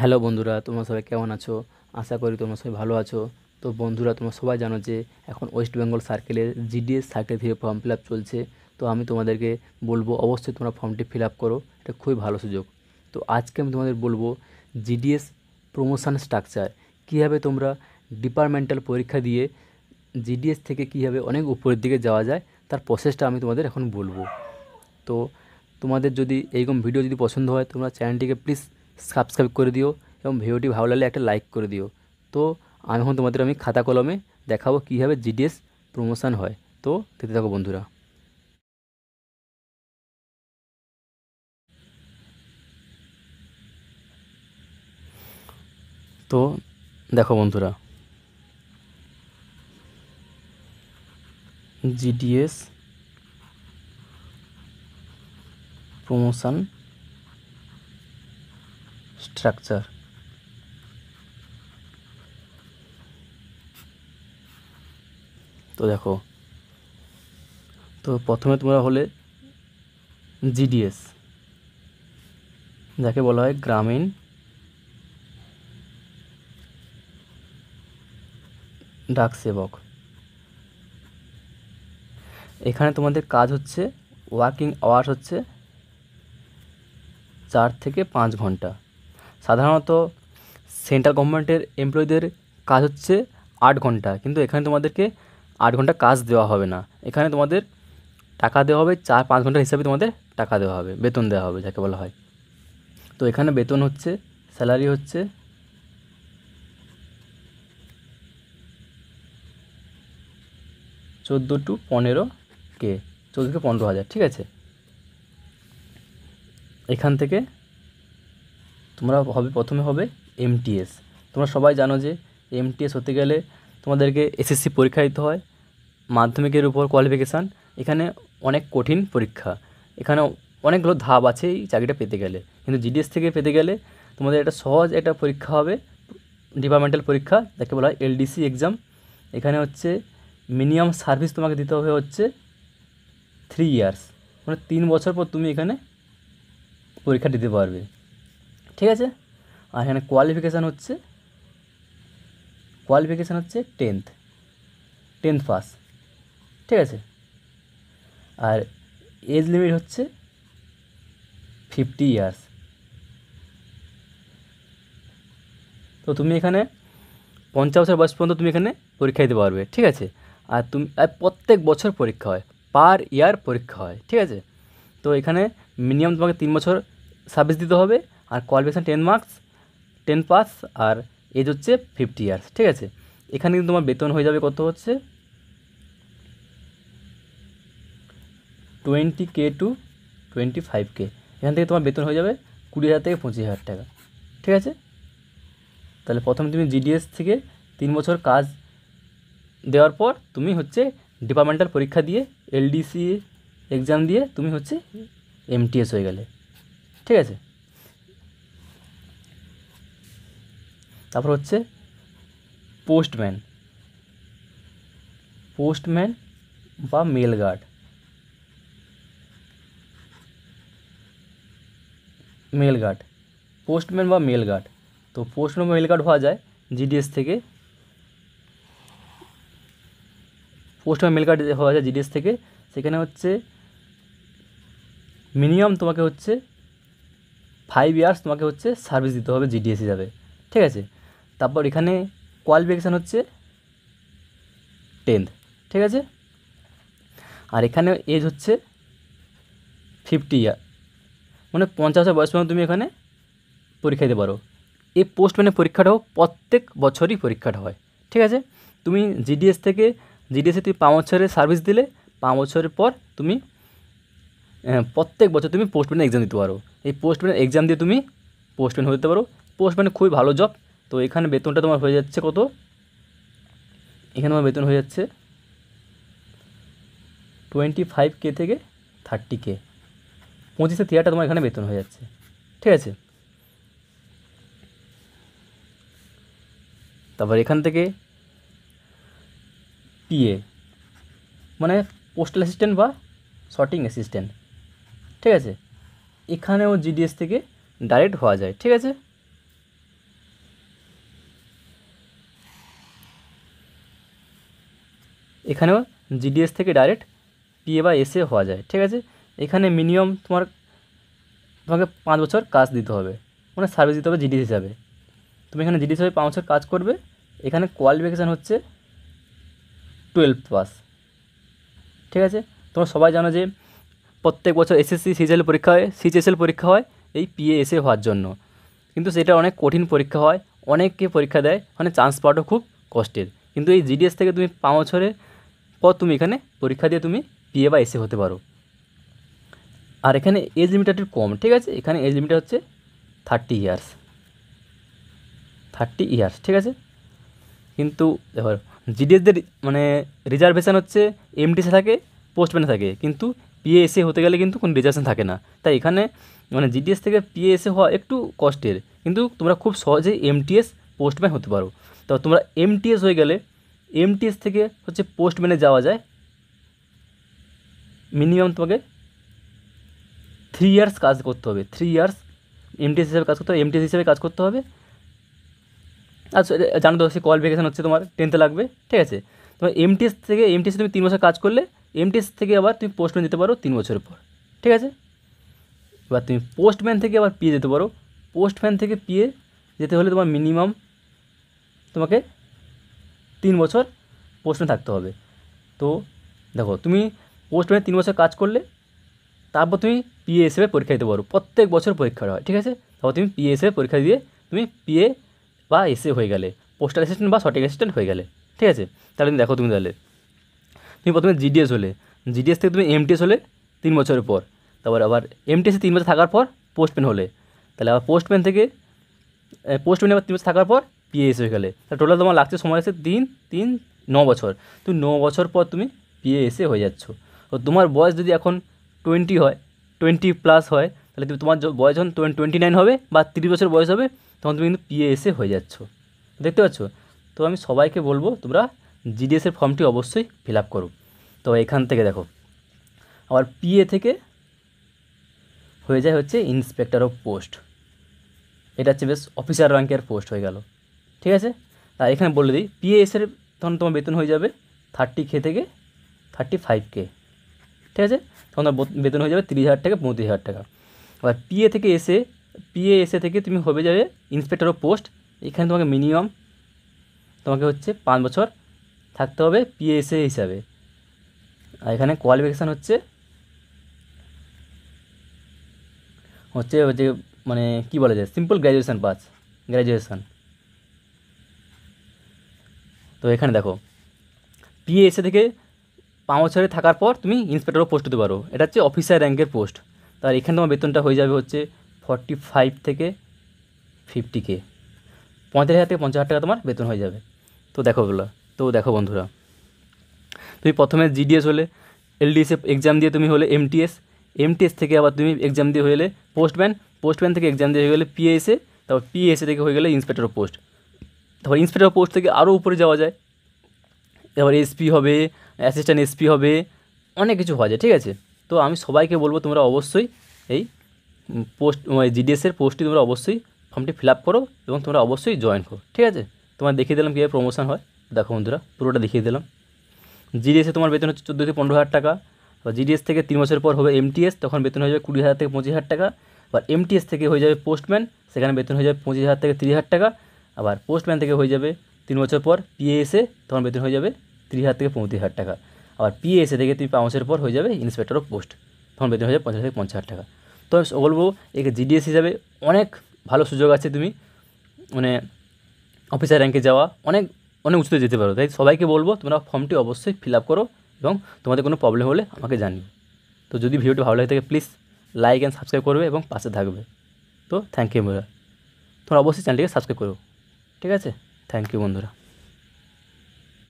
Hello বন্ধুরা, তোমরা সবাই কেমন আছো? আশা করি তোমরা সবাই ভালো আছো। তো বন্ধুরা, তোমরা সবাই জানো যে এখন ওয়েস্ট বেঙ্গল সার্কেলের জিডিএস সার্কেল থেকে ফর্ম ফিল আপ চলছে। তো আমি তোমাদেরকে বলবো অবশ্যই তোমরা ফর্মটি ফিল আপ করো, এটা খুবই ভালো সুযোগ। তো আজকে আমি তোমাদের বলবো জিডিএস প্রমোশন স্ট্রাকচার, কীভাবে তোমরা ডিপার্টমেন্টাল পরীক্ষা দিয়ে জিডিএস থেকে কীভাবে অনেক উপরের দিকে যাওয়া যায় তার প্রসেসটা আমি তোমাদের এখন বলবো। তো তোমাদের যদি এইরকম ভিডিও যদি পছন্দ হয়, তোমরা চ্যানেলটিকে প্লিজ সাবস্ক্রাইব করে দিও এবং ভিডিওটি ভালো লাগলে একটা লাইক করে দিও। তো এখন তোমাদের আমি খাতা কলমে দেখাবো কীভাবে জিডিএস প্রমোশন হয়। তো দেখতে থাকো বন্ধুরা। তো দেখো বন্ধুরা, জিডিএস প্রমোশন স্ট্রাকচার। তো দেখো, তো প্রথমে তোমরা হলে জিডিএস, যাকে বলা হয় গ্রামীণ ডাক সেবক। এখানে তোমাদের কাজ হচ্ছে, ওয়ার্কিং আওয়ার্স হচ্ছে 4 থেকে 5 ঘন্টা। সাধারণত সেন্ট্রাল গভর্নমেন্টের এমপ্লয়ীদের কাজ হচ্ছে 8 ঘন্টা, কিন্তু এখানে তোমাদেরকে 8 ঘন্টা কাজ দেওয়া হবে না। এখানে তোমাদের টাকা দেওয়া হবে 4-5 ঘন্টার হিসাবে, তোমাদের টাকা দেওয়া হবে, বেতন দেওয়া হবে যাকে বলা হয়। তো এখানে বেতন হচ্ছে, স্যালারি হচ্ছে 14 to 15K, 14 থেকে 15,000, ঠিক আছে। এখান থেকে তোমরা প্রথমে হবে এমটিএস। তোমরা সবাই জানো যে এমটিএস হতে গেলে তোমাদেরকে এসএসসি পরীক্ষা দিতে হয়, মাধ্যমিকের উপর কোয়ালিফিকেশান। এখানে অনেক কঠিন পরীক্ষা, এখানে অনেকগুলো ধাপ আছে এই চাকরিটা পেতে গেলে। কিন্তু জিডিএস থেকে পেতে গেলে তোমাদের একটা সহজ একটা পরীক্ষা হবে, ডিপার্টমেন্টাল পরীক্ষা, যাকে বলা হয় এলডিসি এক্সাম। এখানে হচ্ছে মিনিমাম সার্ভিস তোমাকে দিতে হবে হচ্ছে 3 ইয়ার্স, মানে 3 বছর পর তুমি এখানে পরীক্ষা দিতে পারবে, ঠিক আছে। আর এখানে কোয়ালিফিকেশান হচ্ছে 10th পাস, ঠিক আছে। আর এজ লিমিট হচ্ছে 50 ইয়ার্স। তো তুমি এখানে 50 বছর বয়স পর্যন্ত তুমি এখানে পরীক্ষা দিতে পারবে, ঠিক আছে। আর প্রত্যেক বছর পরীক্ষা হয়, পার ইয়ার পরীক্ষা হয়, ঠিক আছে। তো এখানে মিনিমাম তোমাকে 3 বছর সার্ভিস দিতে হবে, আর কোয়ালিফিকেশান 10 মার্কস, 10 পাস, আর এজ হচ্ছে 50 ইয়ার্স, ঠিক আছে। এখানে কিন্তু তোমার বেতন হয়ে যাবে কত হচ্ছে 20K to 25K। এখান থেকে তোমার বেতন হয়ে যাবে 20,000 থেকে 25,000 টাকা, ঠিক আছে। তাহলে প্রথমে তুমি জিডিএস থেকে 3 বছর কাজ দেওয়ার পর তুমি হচ্ছে ডিপার্টমেন্টাল পরীক্ষা দিয়ে এলডিসি এক্সাম দিয়ে তুমি হচ্ছে এমটিএস হয়ে গেলে, ঠিক আছে। তারপর হচ্ছে পোস্টম্যান বা মেল গার্ড। পোস্টম্যান বা মেল গার্ড, তো পোস্টম্যান বা মেল গার্ড হওয়া যায় জিডিএস থেকে। পোস্টম্যান মেল গার্ড হওয়া যায় জিডিএস থেকে। সেখানে হচ্ছে মিনিমাম তোমাকে হচ্ছে 5 ইয়ার্স তোমাকে হচ্ছে সার্ভিস দিতে হবে জিডিএস হিসাবে, ঠিক আছে। তারপর এখানে কোয়ালিফিকেশান হচ্ছে 10th, ঠিক আছে। আর এখানে এজ হচ্ছে 50 ইয়ার, মানে 50 বছর বয়স পর্যন্ত তুমি এখানে পরীক্ষা দিতে পারো। এই পোস্টম্যানের পরীক্ষাটাও প্রত্যেক বছরই পরীক্ষাটা হয়, ঠিক আছে। তুমি জিডিএসে তুমি 5 বছরের সার্ভিস দিলে, 5 বছরের পর তুমি প্রত্যেক বছর তুমি পোস্টম্যানের এক্সাম দিতে পারো। এই পোস্টম্যানের এক্সাম দিয়ে তুমি পোস্টম্যান হতে পারো। পোস্টম্যান খুবই ভালো জব। তো এখানে বেতনটা তোমার হয়ে যাচ্ছে কত, এখানে তোমার বেতন হয়ে যাচ্ছে 25K থেকে 30K, 25,000 তোমার এখানে বেতন হয়ে যাচ্ছে, ঠিক আছে। তারপর এখান থেকে পিএ, মানে পোস্টাল অ্যাসিস্ট্যান্ট বা শর্টিং অ্যাসিস্ট্যান্ট, ঠিক আছে। এখানেও জিডিএস থেকে ডাইরেক্ট হওয়া যায়, ঠিক আছে। এখানেও জিডিএস থেকে ডাইরেক্ট পিএ বা এসএ হওয়া যায়, ঠিক আছে। এখানে মিনিমাম তোমাকে 5 বছর কাজ দিতে হবে, মানে সার্ভিস দিতে হবে জিডিএস হিসাবে। তুমি এখানে জিডিএস হিসাবে 5 বছর কাজ করবে। এখানে কোয়ালিফিকেশান হচ্ছে 12 পাস, ঠিক আছে। তোমরা সবাই জানো যে প্রত্যেক বছর এসএসসি সিজিএল পরীক্ষা হয়, সিজিএসএল পরীক্ষা হয় এই পিএ এসএ হওয়ার জন্য, কিন্তু সেটা অনেক কঠিন পরীক্ষা হয়, অনেকে পরীক্ষা দেয়, মানে চান্স পাওয়াটা খুব কষ্টের। কিন্তু এই জিডিএস থেকে তুমি 5 বছরের পর তুমি এখানে পরীক্ষা দিয়ে তুমি পিএ বা এসএ হতে পারো। আর এখানে এজ লিমিটটা একটু কম, ঠিক আছে। এখানে এজ লিমিটটা হচ্ছে 30 ইয়ার্স, 30 ইয়ার্স, ঠিক আছে। কিন্তু দেখো জিডিএসদের মানে রিজার্ভেশন হচ্ছে এমটিসে থাকে, পোস্টম্যানে থাকে, কিন্তু পিএসএ হতে গেলে কিন্তু কোনো রিজার্ভেশন থাকে না। তাই এখানে মানে জিডিএস থেকে পিএসএ হওয়া একটু কষ্টের, কিন্তু তোমরা খুব সহজেই এমটিএস পোস্টম্যান হতে পারো। তো তোমরা এমটিএস হয়ে গেলে এমটিএস থেকে হচ্ছে পোস্টম্যানে যাওয়া যায়। মিনিমাম তোমাকে 3 ইয়ার্স কাজ করতে হবে, 3 ইয়ার্স এমটিএস হিসেবে কাজ করতে হবে, এমটিএস হিসেবে কাজ করতে হবে। আচ্ছা, জানো তো সে কোয়ালিফিকেশান হচ্ছে তোমার 10th লাগবে, ঠিক আছে। তোমার এমটিএস তুমি 3 বছর কাজ করলে এমটিএস থেকে আবার তুমি পোস্টম্যান যেতে পারো 3 বছরের পর, ঠিক আছে। এবার তুমি পোস্টম্যান থেকে আবার পিএ যেতে পারো। পোস্টম্যান থেকে পিএ যেতে হলে তোমার মিনিমাম তোমাকে 3 বছর পোস্টম্যান থাকতে হবে। তো দেখো তুমি পোস্টম্যানে 3 বছর কাজ করলে তারপর তুমি পিএ হিসেবে পরীক্ষা দিতে পারো, প্রত্যেক বছর পরীক্ষা হয়, ঠিক আছে। তারপর তুমি পিএ হিসেবে পরীক্ষা দিয়ে তুমি পিএ বা এসএ হয়ে গেলে, পোস্টাল অ্যাসিস্ট্যান্ট বা সঠিক অ্যাসিস্ট্যান্ট হয়ে গেলে, ঠিক আছে। তাহলে তুমি দেখো, তুমি প্রথমে জিডিএস হলে, জিডিএস থেকে তুমি এমটিএস হলে 3 বছরের পর, তারপর আবার এমটিএসে 3 বছর থাকার পর পোস্টম্যান হলে, তাহলে আবার পোস্টম্যানে আবার 3 বছর থাকার পর পিএএস হয়ে গেলে, তাহলে টোটাল তোমার লাগছে সময় আছে 9 বছর। তুমি 9 বছর পর তুমি পিএএসএ হয়ে যাচ্ছ। তো তোমার বয়স যদি এখন 20 হয়, 20+ হয়, তাহলে তোমার বয়স যখন 29 হবে বা 30 বছর বয়স হবে, তখন তুমি কিন্তু পিএএসএ হয়ে যাচ্ছ, দেখতে পাচ্ছ। তো আমি সবাইকে বলবো তোমরা জিডিএসের ফর্মটি অবশ্যই ফিল আপ করো। তো এখান থেকে দেখো আবার পিএ থেকে হয়ে যায় হচ্ছে ইন্সপেক্টর অফ পোস্ট, এটা হচ্ছে বেশ অফিসার র্যাঙ্কের পোস্ট হয়ে গেল, ঠিক আছে। আর এখানে বলে দিই পিএএসের তখন তোমার বেতন হয়ে যাবে 30K থেকে 35K, ঠিক আছে। তখন তোমার বেতন হয়ে যাবে 30,000 থেকে 35,000 টাকা। আবার পিএ এসে থেকে তুমি হবে যাবে ইন্সপেক্টর অফ পোস্ট। এখানে তোমাকে মিনিমাম তোমাকে হচ্ছে 5 বছর থাকতে হবে পিএসএ হিসাবে। আর এখানে কোয়ালিফিকেশান হচ্ছে যে মানে কী বলা যায়, সিম্পল গ্র্যাজুয়েশান। তো এখানে দেখো পিএসএ থেকে 5 বছরে থাকার পর তুমি ইন্সপেক্টর অফ পোস্ট হতে পারো, এটা হচ্ছে অফিসার র্যাঙ্কের পোস্ট। তার এখানে তোমার বেতনটা হয়ে যাবে হচ্ছে 45 থেকে 50K, 35,000 থেকে 50,000 টাকা তোমার বেতন হয়ে যাবে। তো দেখো বন্ধুরা, তুমি প্রথমে জিডিএস হলে, এলডিএসে এক্সাম দিয়ে তুমি হলে এমটিএস থেকে আবার তুমি এক্সাম দিয়ে হয়ে গেলে পোস্টম্যান থেকে এক্সাম দিয়ে হয়ে গেলে পিএসএ, তারপর পিএসএ থেকে হয়ে গেলে ইন্সপেক্টর অফ পোস্ট। তারপর ইন্সপেক্টর অফ পোস্ট থেকে আরও উপরে যাওয়া যায়, এবার এসপি হবে, অ্যাসিস্ট্যান্ট এসপি হবে, অনেক কিছু হওয়া যায়, ঠিক আছে। তো আমি সবাইকে বলবো তোমরা অবশ্যই এই জিডিএসের পোস্টটি তোমরা অবশ্যই ফর্মটি ফিল আপ করো এবং তোমরা অবশ্যই জয়েন করো, ঠিক আছে। তোমার দেখিয়ে দিলাম কীভাবে প্রমোশন হয়, দেখো বন্ধুরা পুরোটা দেখিয়ে দিলাম। জিডিএসে তোমার বেতন হচ্ছে 14 থেকে 15,000 টাকা। এবার জিডিএস থেকে 3 বছর পর হবে এমটিএস, তখন বেতন হয়ে যাবে 20,000 থেকে 25,000 টাকা। আবার এমটিএস থেকে হয়ে যাবে পোস্টম্যান, সেখানে বেতন হয়ে যাবে 25,000 থেকে 30,000 টাকা। আবার পোস্টম্যান থেকে হয়ে যাবে 3 বছর পর পিএএসএ, তখন বেতন হয়ে যাবে 30,000 থেকে 35,000 টাকা। আবার পিএএসএ থেকে তুমি 5 বছর পর হয়ে যাবে ইন্সপেক্টর অফ পোস্ট, তখন বেতন হয়ে যাবে 50,000 থেকে 50,000 টাকা। তো আমি বলবো একে জিডিএস হিসাবে অনেক ভালো সুযোগ আছে, তুমি মানে অফিসার র্যাঙ্কে যাওয়া, অনেক উঁচুতে যেতে পারো। তাই সবাইকে বলবো তোমরা ফর্মটি অবশ্যই ফিল আপ করো এবং তোমাদের কোনো প্রবলেম হলে আমাকে জানিও। তো যদি ভিডিওটি ভালো লাগে থাকে প্লিজ লাইক অ্যান্ড সাবস্ক্রাইব করবে এবং পাশে থাকবে। তো থ্যাংক ইউ বন্ধুরা, তোমরা অবশ্যই চ্যানেলটিকে সাবস্ক্রাইব করো, ঠিক আছে। থ্যাংক ইউ বন্ধুরা।